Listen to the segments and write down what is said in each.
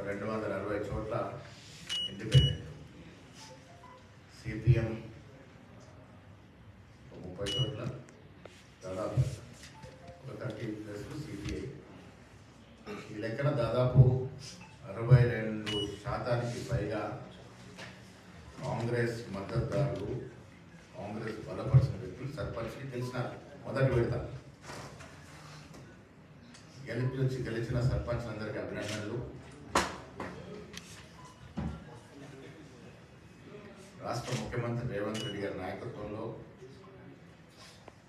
260 చోట్ల independent, CPM 30 చోట్ల, దాదాపు 30+ సిపిఐ. ఈ లెక్కన దాదాపు 62% పైగా కాంగ్రెస్ మద్దతుదారులు, కాంగ్రెస్ బలపరిచిన వ్యక్తులు సర్పంచ్కి గెలిచినారు. మొదటి విడత గెలిచిన సర్పంచ్లందరికీ అభినందనలు. రాష్ట్ర ముఖ్యమంత్రి రేవంత్ రెడ్డి గారి నాయకత్వంలో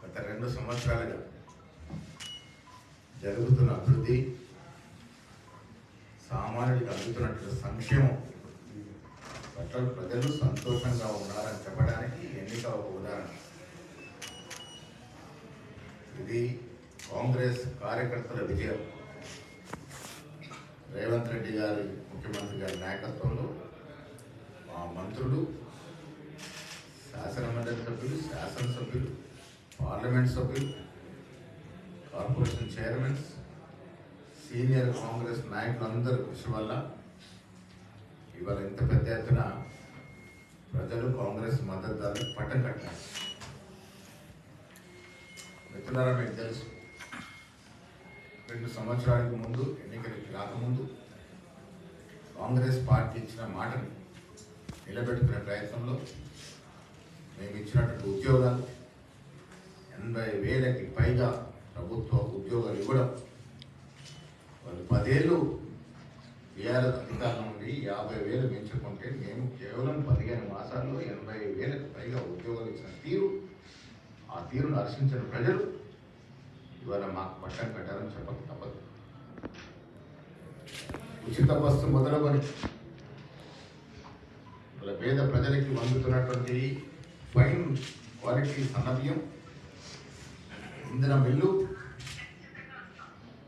గత 2 సంవత్సరాలుగా జరుగుతున్న అభివృద్ధి, సామాన్యుడికి అందుతున్నటువంటి సంక్షేమం పట్ల ప్రజలు సంతోషంగా ఉన్నారని చెప్పడానికి ఎన్నిక ఒక ఉదాహరణ. ఇది కాంగ్రెస్ కార్యకర్తల విజయం. రేవంత్ రెడ్డి గారి ముఖ్యమంత్రి గారి నాయకత్వంలో మా మంత్రులు, శాసనమండలి సభ్యులు, శాసనసభ్యులు, పార్లమెంట్ సభ్యులు, కార్పొరేషన్ చైర్మన్స్, సీనియర్ కాంగ్రెస్ నాయకులందరూ కృషి వల్ల ఇవాళ ఇంత పెద్ద ఎత్తున ప్రజలు కాంగ్రెస్ మద్దతుదారులకు పట్టం కట్టారు. మిత్రులారా, మీకు తెలుసు 2 సంవత్సరాలకు ముందు, ఎన్నికలకి రాకముందు కాంగ్రెస్ పార్టీ ఇచ్చిన మాటను నిలబెట్టుకునే ప్రయత్నంలో మేము ఇచ్చినటువంటి ఉద్యోగాలు 80,000కి పైగా ప్రభుత్వ ఉద్యోగాలు ఇవ్వడం, వాళ్ళు 10 ఏళ్ళు టీఆర్ఎస్ అధికారం నుండి 50,000 పెంచుకుంటే మేము కేవలం 15 మాసాల్లో 80,000కి పైగా ఉద్యోగాలు ఇచ్చిన తీరు, ఆ తీరును హర్షించిన ప్రజలు ఇవాళ మాకు పట్టం కట్టారని చెప్పక తప్పదు. ఉచిత బస్సు మొదలుకొని వాళ్ళ పేద ప్రజలకి అందుతున్నటువంటి ఫైన్ క్వాలిటీ సన్నబియ్యం, ఇంధన బిల్లు,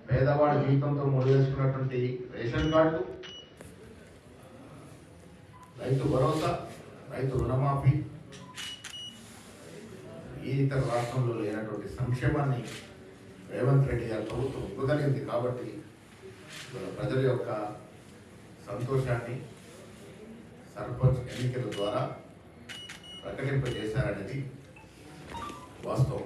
పేదవాడి జీవితంతో ముడివేసుకున్నటువంటి రేషన్ కార్డు, రైతు భరోసా, రైతు రుణమాఫీ, ఈ ఇతర రాష్ట్రంలో లేనటువంటి సంక్షేమాన్ని రేవంత్ రెడ్డి గారి ప్రభుత్వం ఇవ్వగలిగింది. కాబట్టి ప్రజల యొక్క సంతోషాన్ని సర్పంచ్ ఎన్నికల ద్వారా ప్రకటింపజేశారనేది వాస్తవం.